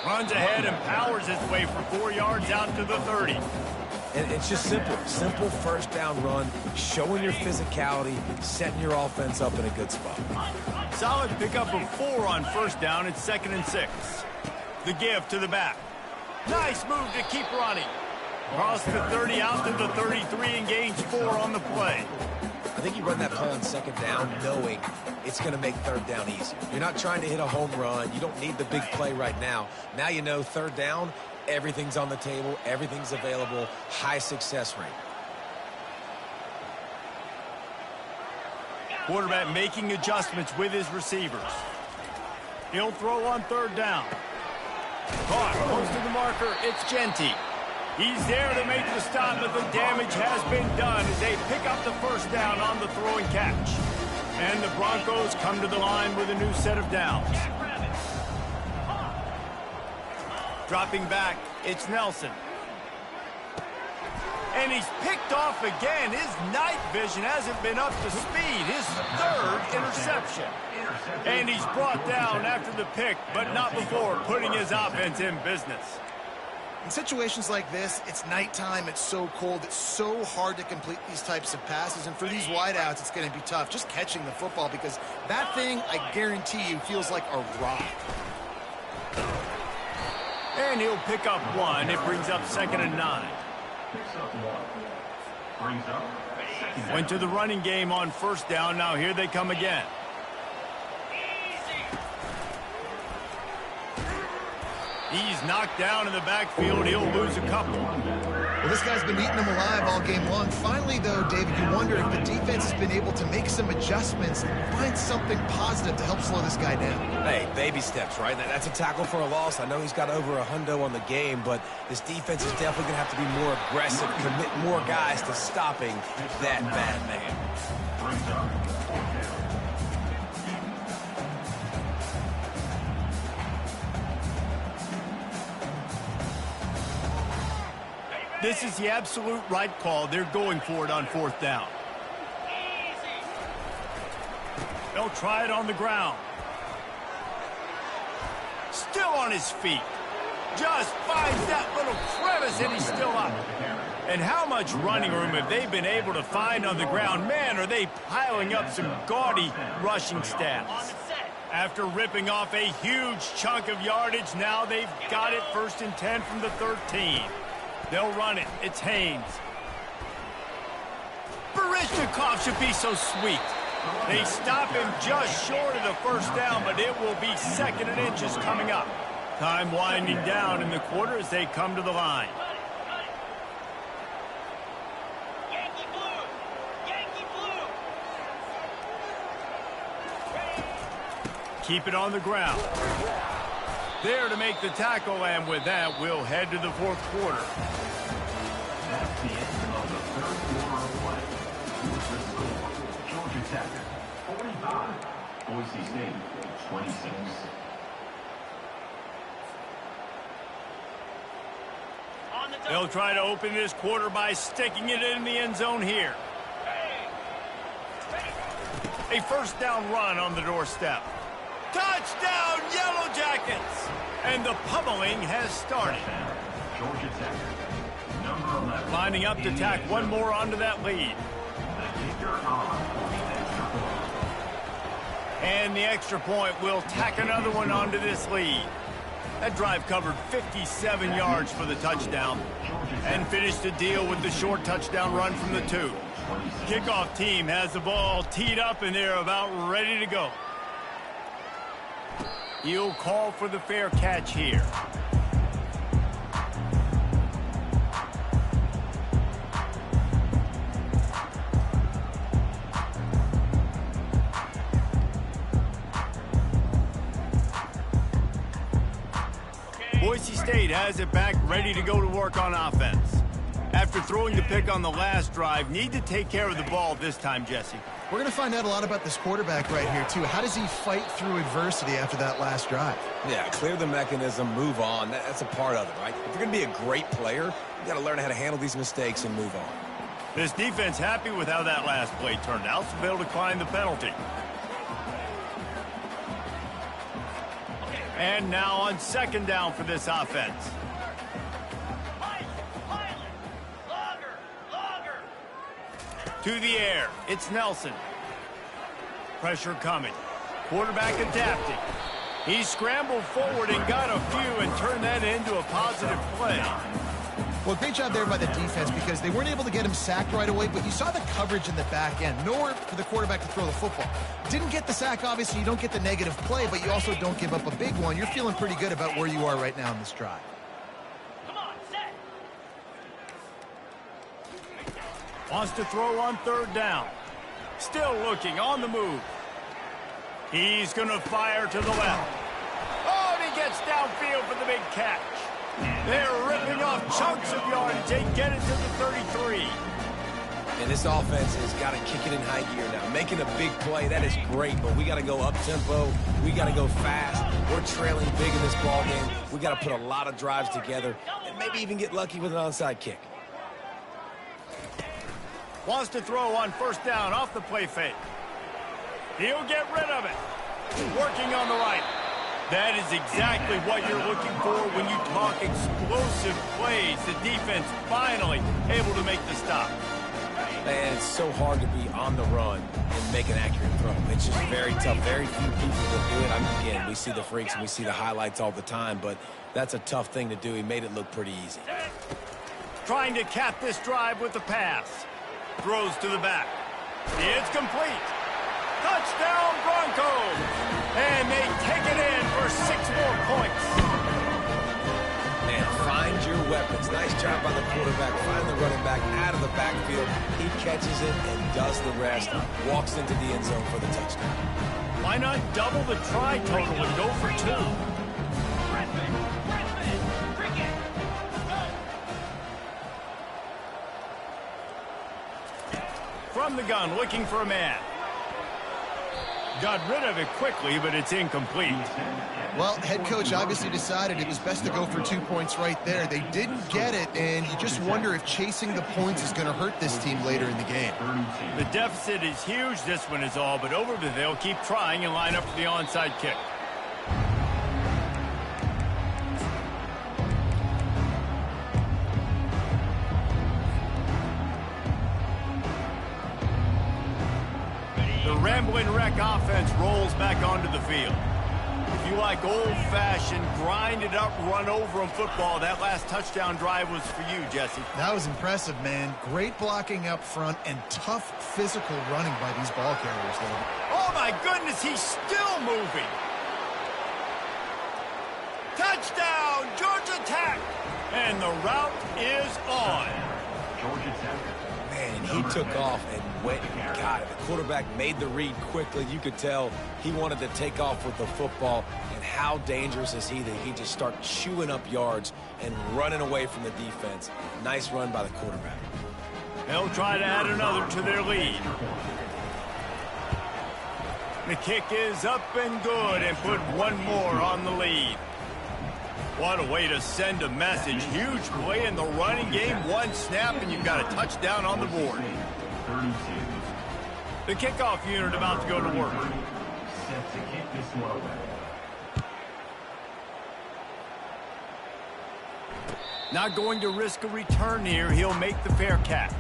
Runs ahead and powers his way for 4 yards out to the 30. And it's just simple. Simple first down run, showing your physicality, setting your offense up in a good spot. Solid pickup of 4 on first down. It's 2nd and 6. The give to the back. Nice move to keep running. Across the 30 out to the 33 and gains 4 on the play. I think you run that play on second down knowing it's going to make third down easier. You're not trying to hit a home run. You don't need the big play right now. Now you know third down, everything's on the table, everything's available, high success rate. Quarterback making adjustments with his receivers. He'll throw on third down. Caught close to the marker. It's Genty. He's there to make the stop, but the damage has been done as they pick up the first down on the throw and catch. And the Broncos come to the line with a new set of downs. Dropping back, it's Nelson. And he's picked off again. His night vision hasn't been up to speed. His 3rd interception. And he's brought down after the pick, but not before putting his offense in business. In situations like this, it's nighttime, it's so cold, it's so hard to complete these types of passes, and for these wideouts, it's going to be tough just catching the football because that thing, I guarantee you, feels like a rock. And he'll pick up 1. It brings up 2nd and 9. Picks up 1. Brings up second down. Went to the running game on first down. Now here they come again. He's knocked down in the backfield. He'll lose a couple. Well, this guy's been eating them alive all game long. Finally, though, David, you wonder if the defense has been able to make some adjustments and find something positive to help slow this guy down. Hey, baby steps, right? That's a tackle for a loss. I know he's got over $100 on the game, but this defense is definitely going to have to be more aggressive, commit more guys to stopping that bad man. Brings up This is the absolute right call. They're going for it on fourth down. They'll try it on the ground. Still on his feet. Just finds that little crevice and he's still up. And how much running room have they been able to find on the ground? Man, are they piling up some gaudy rushing stats. After ripping off a huge chunk of yardage, now they've got it 1st and 10 from the 13. They'll run it. It's Haynes. Barishnikov should be so sweet. They stop him just short of the first down, but it will be 2nd and inches coming up. Time winding down in the quarter as they come to the line. Yankee blue! Yankee blue! Keep it on the ground. There to make the tackle, and with that, we'll head to the 4th quarter. That's the end of the 3rd quarter of play. Here's the score. Georgia Tech, 45. Boise State, 26. They'll try to open this quarter by sticking it in the end zone here. A first down run on the doorstep. Touchdown, Yellow Jackets! And the pummeling has started. Georgia Tech. Number 11. Lining up to tack one more onto that lead. The kicker on the extra point. And the extra point will tack another one onto this lead. That drive covered 57 yards for the touchdown and finished the deal with the short touchdown run from the 2. Kickoff team has the ball teed up and they're about ready to go. He'll call for the fair catch here. Boise State has it back, ready to go to work on offense. After throwing the pick on the last drive, need to take care of the ball this time, Jesse. We're going to find out a lot about this quarterback right here, too. How does he fight through adversity after that last drive? Yeah, clear the mechanism, move on. That's a part of it, right? If you're going to be a great player, you got to learn how to handle these mistakes and move on. This defense happy with how that last play turned out, so they'll decline the penalty. And now on second down for this offense. To the air, it's Nelson. Pressure coming. Quarterback adapting. He scrambled forward and got a few and turned that into a positive play. Well, great job there by the defense because they weren't able to get him sacked right away, but you saw the coverage in the back end. Nowhere for the quarterback to throw the football. Didn't get the sack, obviously. You don't get the negative play, but you also don't give up a big one. You're feeling pretty good about where you are right now in this drive. Come on, set. Wants to throw on third down. Still looking on the move. He's going to fire to the left. Oh, and he gets downfield for the big catch. They're ripping off chunks of yardage. They get it to the 33. And this offense has got to kick it in high gear now. Making a big play, that is great, but we got to go up-tempo. We got to go fast. We're trailing big in this ball game. We got to put a lot of drives together and maybe even get lucky with an onside kick. Wants to throw on first down off the play fake. He'll get rid of it. Working on the right. That is exactly what you're looking for when you talk explosive plays. The defense finally able to make the stop. Man, it's so hard to be on the run and make an accurate throw. It's just very tough. Very few people will do it. Again, we see the freaks and we see the highlights all the time, but that's a tough thing to do. He made it look pretty easy. Trying to cap this drive with the pass. Throws to the back. It's complete. Touchdown Broncos! And they take it in for 6 more points. Man, find your weapons. Nice job by the quarterback. Find the running back out of the backfield. He catches it and does the rest. Walks into the end zone for the touchdown. Why not double the try total and go for 2? From the gun, looking for a man. Got rid of it quickly, but it's incomplete. Well, head coach obviously decided it was best to go for 2 points right there. They didn't get it, and you just wonder if chasing the points is going to hurt this team later in the game. The deficit is huge, this one is all, but over the they'll keep trying and line up for the onside kick. The Ramblin' Wreck offense rolls back onto the field. If you like old-fashioned, grind-it-up, run-over-'em football, that last touchdown drive was for you, Jesse. That was impressive, man. Great blocking up front and tough physical running by these ball carriers, though. Oh, my goodness, he's still moving. Touchdown, Georgia Tech! And the route is on. Georgia Tech. Man, he took off and went and got it. The quarterback made the read quickly. You could tell he wanted to take off with the football. And how dangerous is he that he just started chewing up yards and running away from the defense. Nice run by the quarterback. They'll try to add another to their lead. The kick is up and good and put one more on the lead. What a way to send a message. Huge play in the running game. One snap and you've got a touchdown on the board. 32. The kickoff unit about to go to work. Set to kick this one away. Not going to risk a return here. He'll make the fair catch.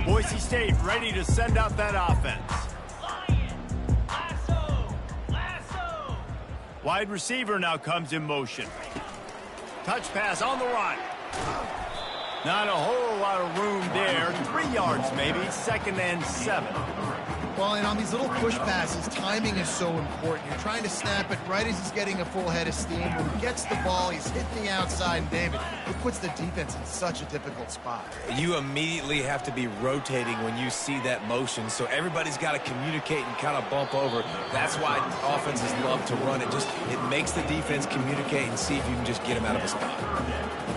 Boise State ready to send out that offense. Lasso. Wide receiver now comes in motion. Touch pass on the run. Not a whole lot of room there. 3 yards maybe, 2nd and 7. Well, and on these little push passes, timing is so important. You're trying to snap it right as he's getting a full head of steam. When he gets the ball, he's hitting the outside, and David, it puts the defense in such a difficult spot. You immediately have to be rotating when you see that motion, so everybody's got to communicate and kind of bump over. That's why offenses love to run it. It makes the defense communicate and see if you can just get him out of a spot.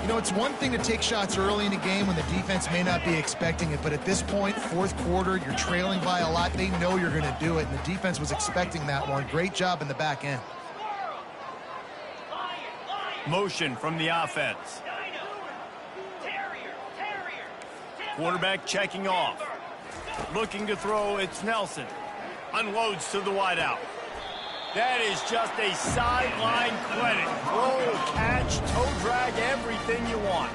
You know, it's one thing to take shots early in the game when the defense may not be expecting it, but at this point, 4th quarter, you're trailing by a lot. They know you're going to do it, and the defense was expecting that one. Great job in the back end. Motion from the offense. Quarterback checking off. Looking to throw, it's Nelson. Unloads to the wideout. That is just a sideline credit. Throw, catch, toe drag, everything you want.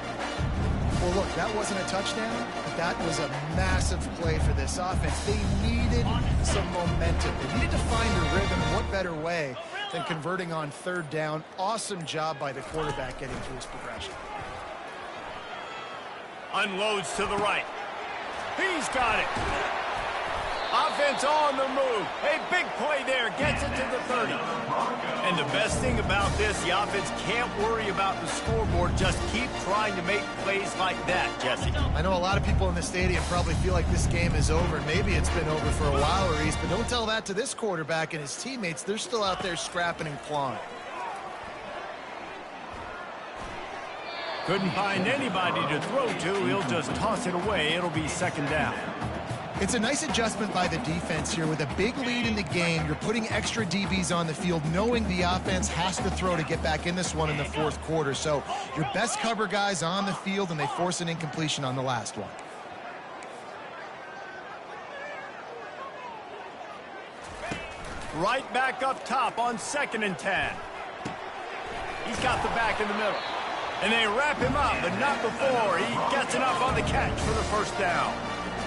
Well, look, that wasn't a touchdown, but that was a massive play for this offense. They needed some momentum. They needed to find a rhythm. What better way than converting on 3rd down? Awesome job by the quarterback getting through his progression. Unloads to the right. He's got it. Offense on the move. A big play there. Gets it to the 30. And the best thing about this, the offense can't worry about the scoreboard. Just keep trying to make plays like that, Jesse. I know a lot of people in the stadium probably feel like this game is over. Maybe it's been over for a while, Reese, but don't tell that to this quarterback and his teammates. They're still out there scrapping and clawing. Couldn't find anybody to throw to. He'll just toss it away. It'll be 2nd down. It's a nice adjustment by the defense here. With a big lead in the game, you're putting extra DBs on the field, knowing the offense has to throw to get back in this one in the 4th quarter. So your best cover guys on the field, and they force an incompletion on the last one. Right back up top on 2nd and 10. He's got the back in the middle. And they wrap him up, but not before he gets enough on the catch for the 1st down.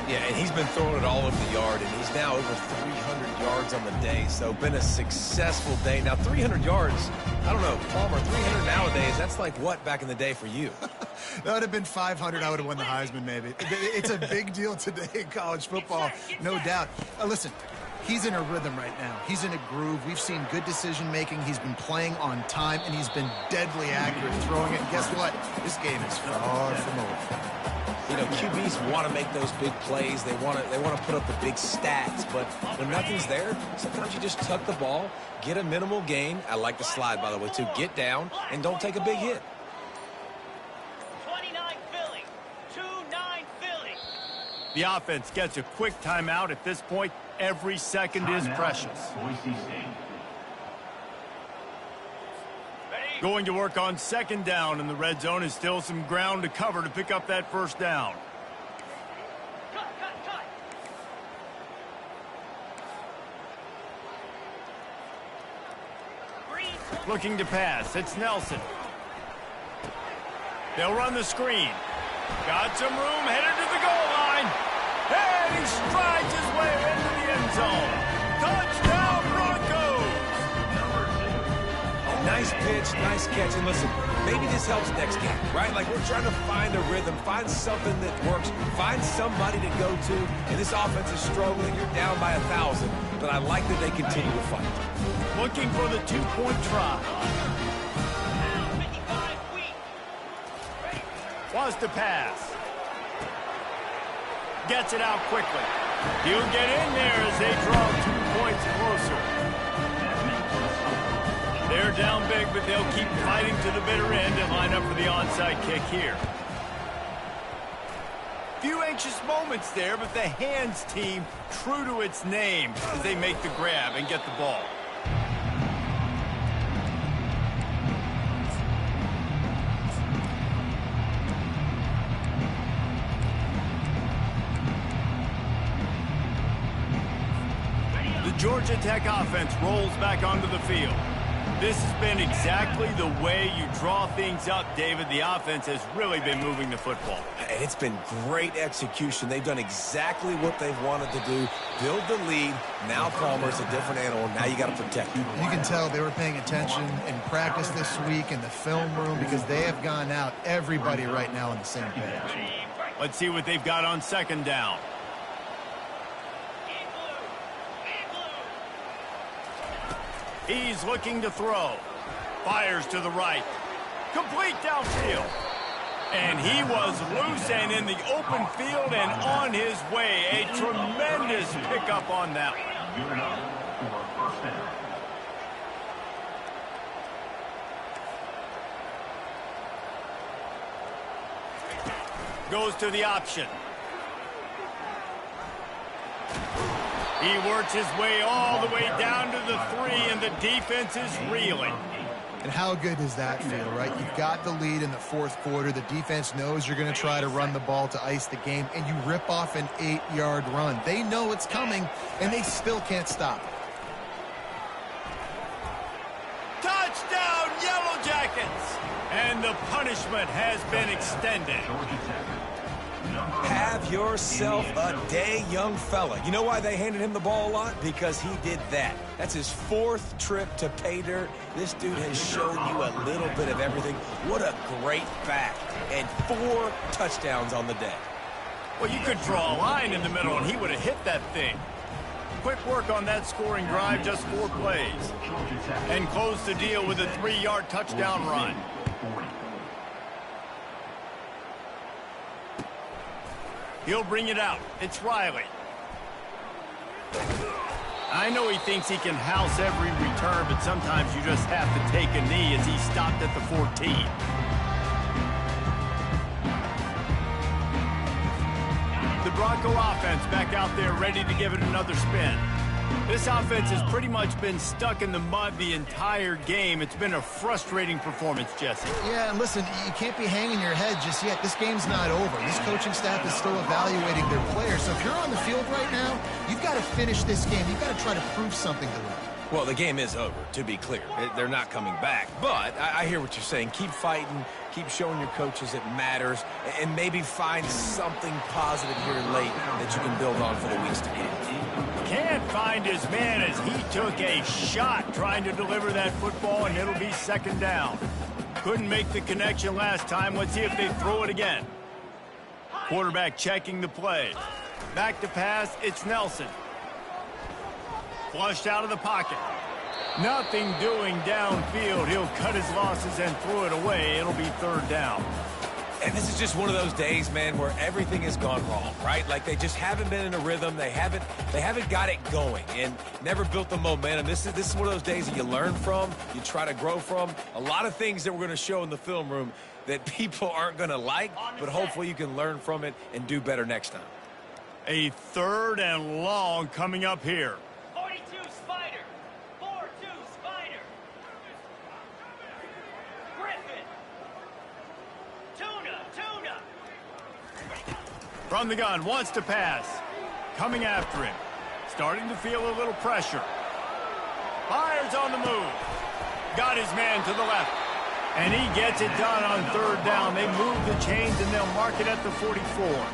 Yeah, and he's been throwing it all over the yard, and he's now over 300 yards on the day, so been a successful day. Now, 300 yards, I don't know, Palmer, 300 nowadays, that's like what back in the day for you? That would have been 500. I would have won the Heisman, maybe. It's a big deal today in college football, no doubt. Listen, he's in a rhythm right now. He's in a groove. We've seen good decision-making. He's been playing on time, and he's been deadly accurate throwing it. And guess what? This game is far from over. You know, QBs want to make those big plays. They want to put up the big stats. But when nothing's there, sometimes you just tuck the ball, get a minimal gain. I like the slide, by the way, too. Get down and don't take a big hit. 29 Philly. 2-9 Philly. The offense gets a quick timeout. At this point, every second is precious. Boise State. Going to work on 2nd down, and the red zone is still some ground to cover to pick up that 1st down. Cut. Looking to pass. It's Nelson. They'll run the screen. Got some room, headed to the goal line. And he strides his way into the end zone. Touchdown, Broncos! Nice pitch, nice catch. And listen, maybe this helps next game, right? Like we're trying to find a rhythm, find something that works, find somebody to go to. And this offense is struggling. You're down by 1,000. But I like that they continue to fight. Looking for the 2-point try. Was to pass. Gets it out quickly. He'll get in there as they draw 2 points closer. They're down big, but they'll keep fighting to the bitter end and line up for the onside kick here. Few anxious moments there, but the hands team true to its name as they make the grab and get the ball. Georgia Tech offense rolls back onto the field. This has been exactly the way you draw things up, David. The offense has really been moving the football. And it's been great execution. They've done exactly what they've wanted to do. Build the lead. Now Palmer's a different animal. Now you got to protect him. You can tell they were paying attention in practice this week in the film room because they have gone out, everybody right now on the same page. Let's see what they've got on second down. He's looking to throw. Fires to the right. Complete downfield. And he was loose and in the open field and on his way. A tremendous pickup on that one. Goes to the option. He works his way all the way down to the 3, and the defense is reeling. And how good does that feel, right? You've got the lead in the fourth quarter. The defense knows you're going to try to run the ball to ice the game, and you rip off an 8-yard run. They know it's coming, and they still can't stop it. Touchdown, Yellow Jackets! And the punishment has been extended. Have yourself a day, young fella. You know why they handed him the ball a lot? Because he did that. That's his 4th trip to pay dirt. This dude has shown you a little bit of everything. What a great back. And 4 touchdowns on the day. Well, you could draw a line in the middle, and he would have hit that thing. Quick work on that scoring drive, just 4 plays. And close the deal with a 3-yard touchdown run. He'll bring it out. It's Riley. I know he thinks he can house every return, but sometimes you just have to take a knee as he stopped at the 14. The Bronco offense back out there ready to give it another spin. This offense has pretty much been stuck in the mud the entire game. It's been a frustrating performance, Jesse. Yeah, and listen, you can't be hanging your head just yet. This game's not over. This coaching staff is still evaluating their players. So if you're on the field right now, you've got to finish this game. You've got to try to prove something to them. Well, the game is over, to be clear. They're not coming back. But I hear what you're saying. Keep fighting. Keep showing your coaches it matters. And maybe find something positive here late that you can build on for the weeks to come. Can't find his man as he took a shot trying to deliver that football, and it'll be second down. Couldn't make the connection last time. Let's see if they throw it again. Quarterback checking the play. Back to pass, it's Nelson. Flushed out of the pocket. Nothing doing downfield. He'll cut his losses and throw it away. It'll be third down. And this is just one of those days, man, where everything has gone wrong, right? Like they just haven't been in a rhythm. They haven't got it going and never built the momentum. This is one of those days that you learn from, you try to grow from. A lot of things that we're going to show in the film room that people aren't going to like, but hopefully you can learn from it and do better next time. A third and long coming up here. 42 Spider. 4-2 Spider. Griffin. Tuna. From the gun, wants to pass. Coming after him. Starting to feel a little pressure. Fires on the move. Got his man to the left. And he gets it done on third down. They move the chains and they'll mark it at the 44.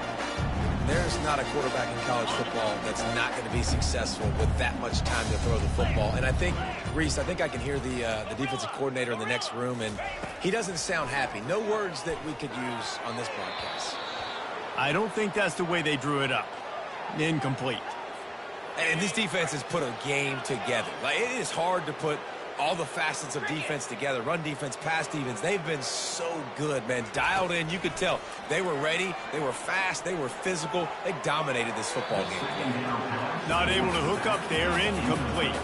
There's not a quarterback in college football that's not going to be successful with that much time to throw the football. And I think, Reese, I can hear the defensive coordinator in the next room, and he doesn't sound happy. No words that we could use on this broadcast. I don't think that's the way they drew it up. Incomplete. And this defense has put a game together. Like, it is hard to put all the facets of defense together. Run defense, pass defense. They've been so good, man. Dialed in. You could tell they were ready. They were fast. They were physical. They dominated this football game. Not able to hook up there. Incomplete.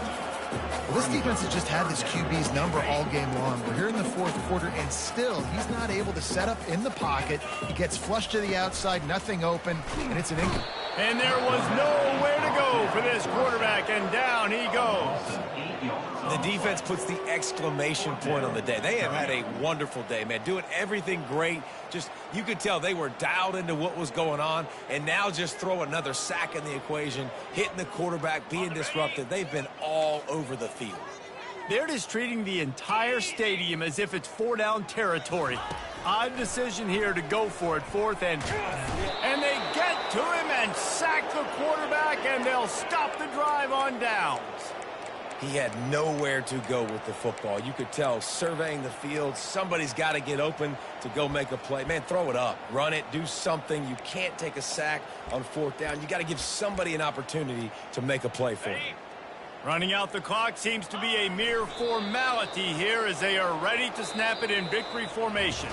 Well, this defense has just had this QB's number all game long. We're here in the fourth quarter, and still he's not able to set up in the pocket. He gets flushed to the outside, nothing open, and it's an incomplete. And there was nowhere to go for this quarterback, and down he goes. The defense puts the exclamation point on the day. They have had a wonderful day, man, doing everything great. Just, you could tell they were dialed into what was going on, and now just throw another sack in the equation, hitting the quarterback, being disruptive. They've been all over the field. They're just treating the entire stadium as if it's four-down territory. Odd decision here to go for it, fourth and they get to him and sack the quarterback, and they'll stop the drive on downs. He had nowhere to go with the football. You could tell, surveying the field, somebody's got to get open to go make a play. Man, throw it up, run it, do something. You can't take a sack on fourth down. You got to give somebody an opportunity to make a play for him. Running out the clock seems to be a mere formality here as they are ready to snap it in victory formation.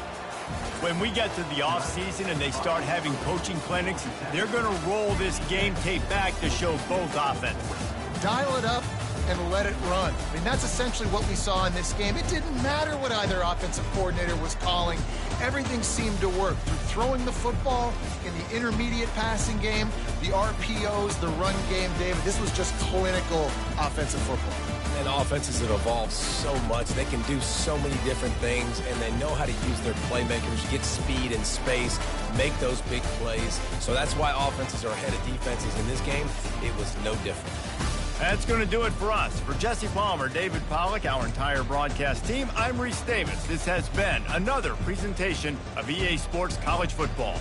When we get to the offseason and they start having coaching clinics, they're going to roll this game tape back to show both offenses. Dial it up and let it run. I mean, that's essentially what we saw in this game. It didn't matter what either offensive coordinator was calling. Everything seemed to work. Through throwing the football, in the intermediate passing game, the RPOs, the run game, David, this was just clinical offensive football. And offenses have evolved so much. They can do so many different things, and they know how to use their playmakers, get speed and space, make those big plays. So that's why offenses are ahead of defenses. In this game, it was no different. That's going to do it for us. For Jesse Palmer, David Pollack, our entire broadcast team, I'm Reese Davis. This has been another presentation of EA Sports College Football.